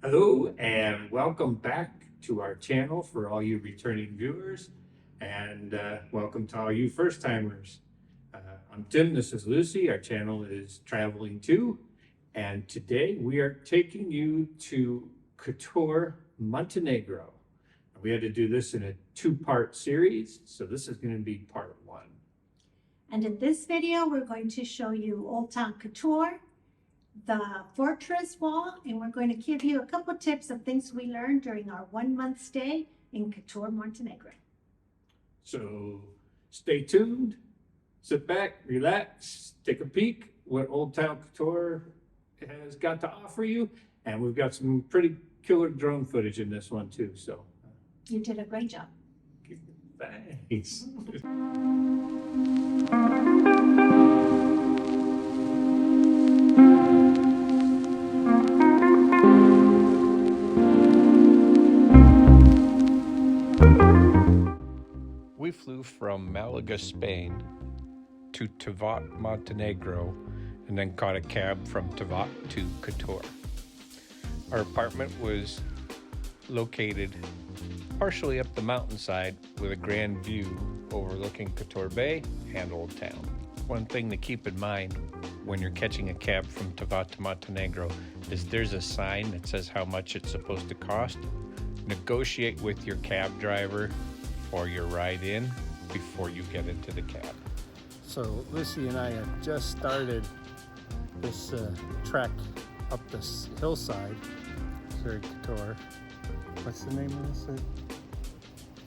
Hello and welcome back to our channel for all you returning viewers, and welcome to all you first timers. I'm Tim, this is Lucy. Our channel is Traveling Too, and today we are taking you to Kotor, Montenegro. We had to do this in a two-part series, so this is going to be part one. And in this video, we're going to show you Old Town Kotor, the fortress wall, and we're going to give you a couple tips of things we learned during our 1-month stay in Kotor, Montenegro. So stay tuned, sit back, relax, take a peek what Old Town Kotor has got to offer you. And we've got some pretty killer drone footage in this one too. So You did a great job. thanks. We flew from Malaga, Spain to Tavat, Montenegro, and then caught a cab from Tavat to Kotor. Our apartment was located partially up the mountainside with a grand view overlooking Kotor Bay and Old Town. One thing to keep in mind when you're catching a cab from Tavat to Montenegro is there's a sign that says how much it's supposed to cost. Negotiate with your cab driver for your ride in before you get into the cab. So Lucy and I have just started this trek up this hillside here in Kotor. What's the name of this?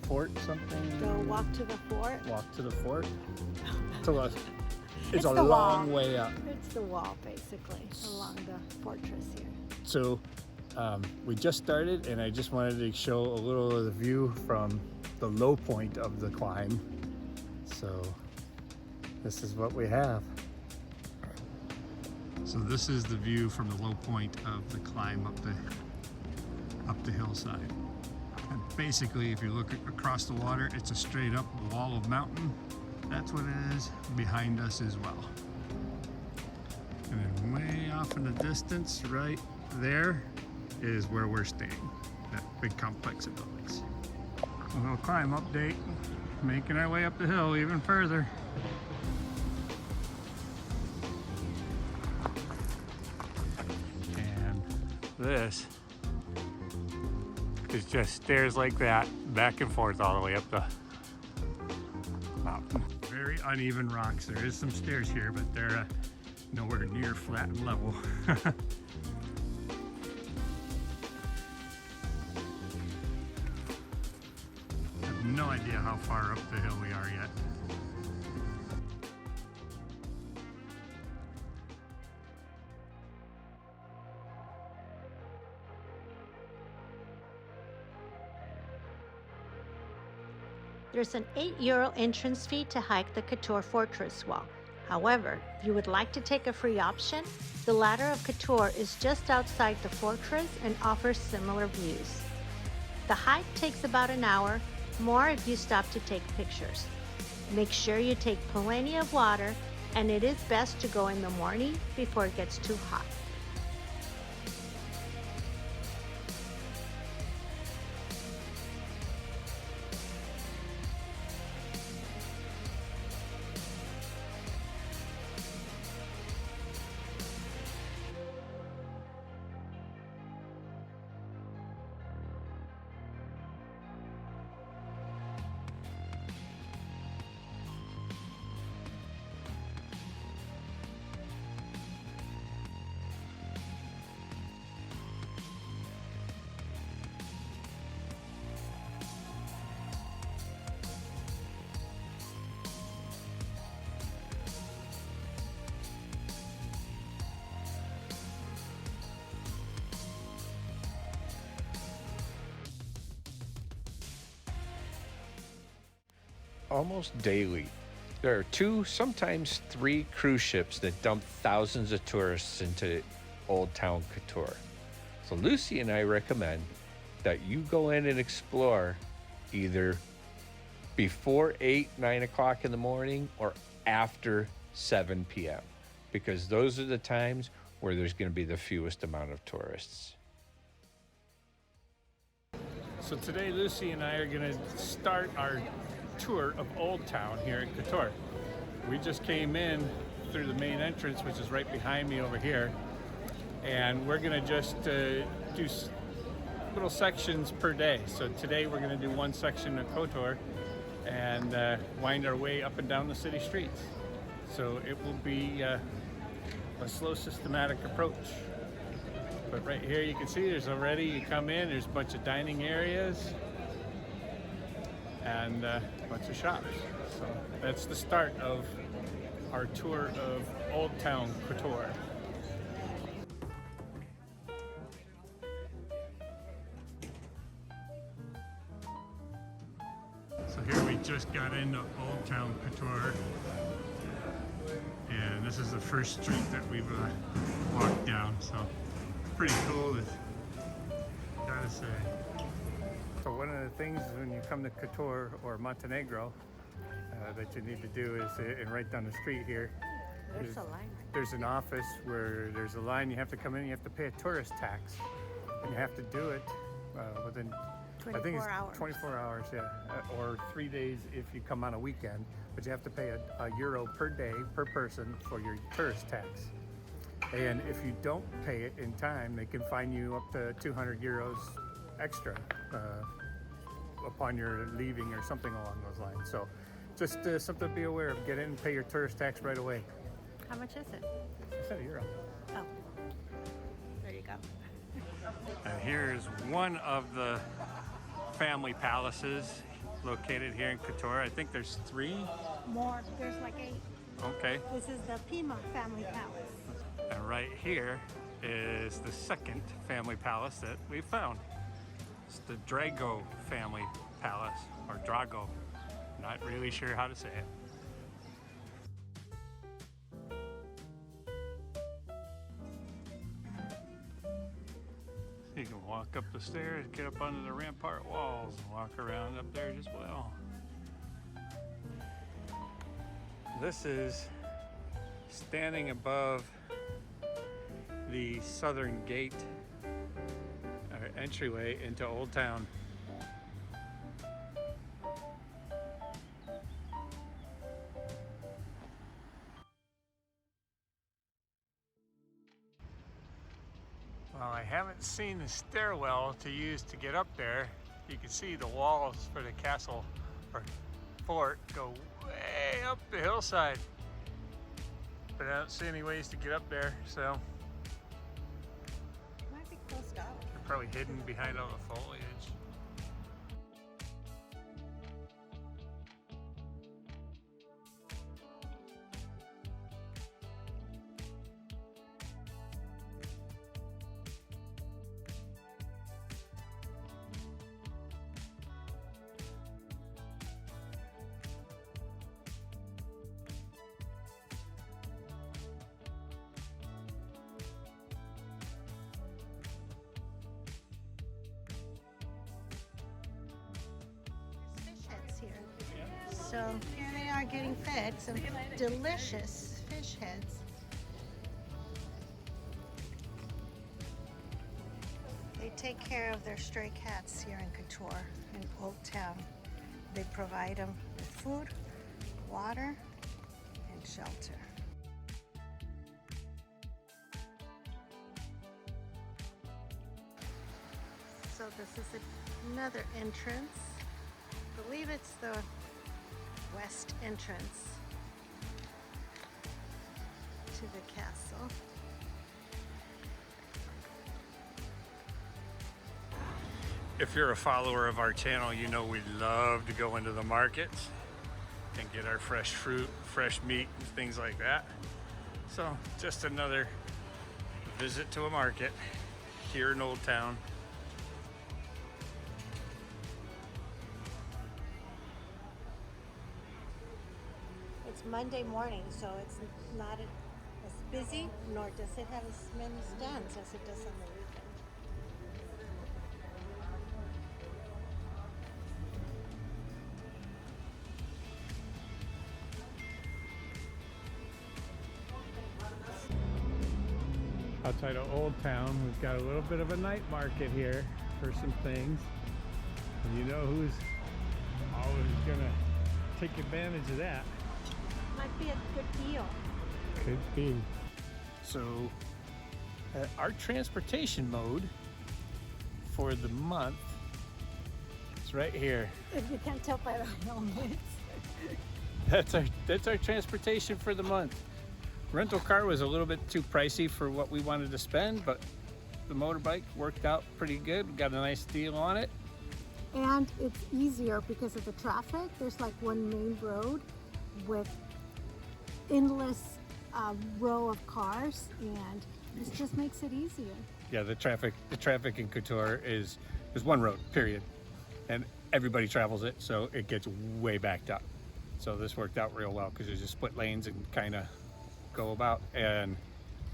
Fort something? Go walk to the fort. Walk to the fort? It's a the long wall. way up. It's the wall, basically, along the fortress here. So we just started, and I just wanted to show a little of the view from the low point of the climb. So this is what we have. So this is the view from the low point of the climb up the hillside. And basically, if you look across the water, it's a straight up wall of mountain. That's what it is behind us as well. And then way off in the distance, right there, is where we're staying, that big complex of buildings. A little climb update, making our way up the hill even further. And this is just stairs like that, back and forth all the way up the mountain. Very uneven rocks. There is some stairs here, but they're nowhere near flat and level. No idea how far up the hill we are yet. There's an €8 entrance fee to hike the Kotor fortress wall. However, if you would like to take a free option, the Ladder of Kotor is just outside the fortress and offers similar views. The hike takes about an hour, more if you stop to take pictures. Make sure you take plenty of water, and it is best to go in the morning before it gets too hot. Almost daily, there are 2, sometimes 3 cruise ships that dump thousands of tourists into Old Town Kotor. So Lucy and I recommend that you go in and explore either before 8, 9 o'clock in the morning or after 7 p.m. because those are the times where there's going to be the fewest amount of tourists. So today Lucy and I are going to start our tour of Old Town here in Kotor. We just came in through the main entrance, which is right behind me over here, and we're going to just do little sections per day. So today we're going to do one section of Kotor and wind our way up and down the city streets. So it will be a slow, systematic approach. But right here you can see there's already, you come in, there's a bunch of dining areas and a bunch of shops. So that's the start of our tour of Old Town Kotor. So here we just got into Old Town Kotor, and this is the first street that we've walked down, so it's pretty cool, gotta say. So one of the things when you come to Kotor or Montenegro that you need to do is, and right down the street here, There's a line. there's an office where there's a line, you have to come in, you have to pay a tourist tax, and you have to do it within, I think it's 24 hours. 24 hours, yeah, or 3 days if you come on a weekend, but you have to pay a euro per day, per person for your tourist tax. And if you don't pay it in time, they can fine you up to 200 euros extra upon your leaving or something along those lines. So just something to be aware of. Get in and pay your tourist tax right away. How much is it? I said a euro. Oh, there you go. And here's one of the family palaces located here in Kotor. I think there's 3. More, there's like 8. Okay. This is the Pima family palace. And right here is the second family palace that we found. It's the Drago family palace, or Drago. Not really sure how to say it. You can walk up the stairs, get up under the rampart walls, and walk around up there as well. This is standing above the southern gate or entryway into Old Town. Well, I haven't seen the stairwell to use to get up there. You can see the walls for the castle or fort go way up the hillside. But I don't see any ways to get up there, so Might be closed off. they're probably hidden behind all the foliage. Fish heads here. So here they are getting fed some delicious fish heads. They take care of their stray cats here in Kotor, in Old Town. They provide them with food, water, and shelter. So this is another entrance. I believe it's the west entrance to the castle. If you're a follower of our channel, you know we love to go into the markets and get our fresh fruit, fresh meat, and things like that. So just another visit to a market here in Old Town. It's Monday morning, so it's not as busy, nor does it have as many stands as it does on the weekend. Outside of Old Town, we've got a little bit of a night market here for some things. And you know who's always gonna take advantage of that? Might be a good deal. Could be. So our transportation mode for the month is right here. If you can't tell by the helmets. That's our transportation for the month. Rental car was a little bit too pricey for what we wanted to spend, but the motorbike worked out pretty good. We got a nice deal on it. And it's easier because of the traffic. There's like one main road with endless row of cars, and this just makes it easier. Yeah, the traffic in Kotor is one road, period. And everybody travels it, so it gets way backed up. So this worked out real well because there's just split lanes and kind of go about. And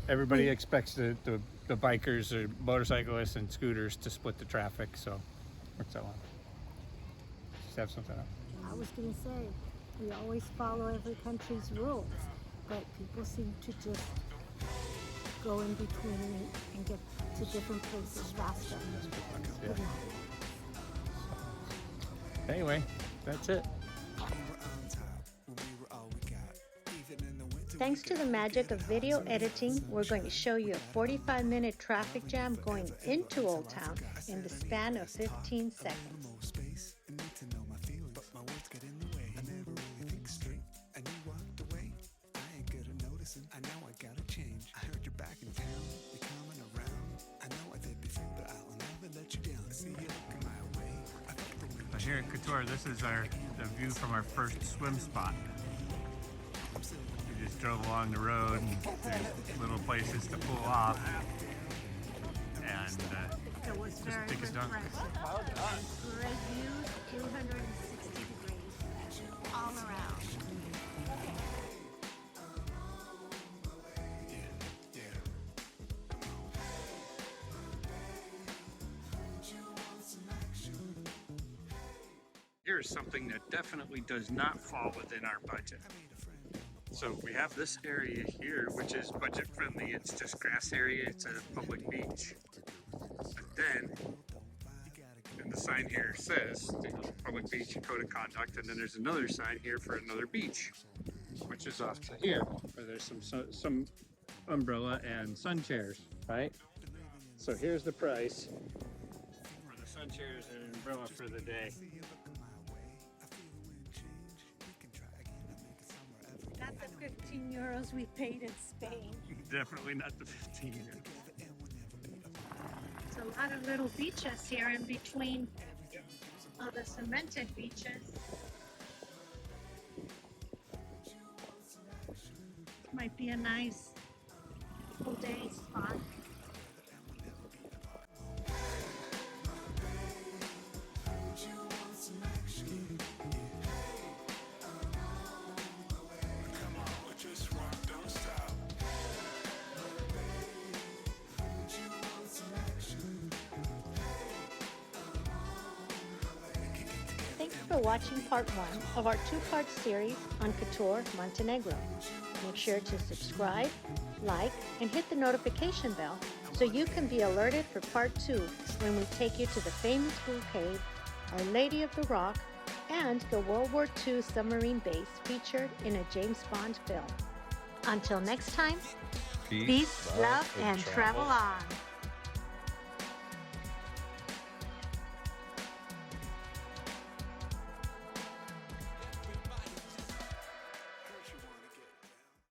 everybody expects the bikers or motorcyclists and scooters to split the traffic, so works out well. Just have something up. I was going to say, we always follow every country's rules, but people seem to just go in between and get to different places faster. Yeah. Anyway, that's it. Thanks to the magic of video editing, we're going to show you a 45-minute traffic jam going into Old Town in the span of 15 seconds. Here at Kotor, this is the view from our first swim spot. We just drove along the road and there's little places to pull off. And It was very take us down. refreshing. Great views, 260 degrees, all around. Here's something that definitely does not fall within our budget. So we have this area here, which is budget friendly. It's just grass area. It's a public beach. But then, and the sign here says public beach and code of conduct. And then there's another sign here for another beach, which is off to here, where there's some umbrella and sun chairs, right? So here's the price for the sun chairs and umbrella for the day. Not the 15 euros we paid in Spain. Definitely not the 15. There's a lot of little beaches here in between the cemented beaches. Might be a nice full day spot. Thanks for watching part 1 of our 2-part series on Kotor, Montenegro. Make sure to subscribe, like, and hit the notification bell so you can be alerted for part 2 when we take you to the famous Blue Cave, Our Lady of the Rock, and the World War II submarine base featured in a James Bond film. Until next time, peace, love, and travel on.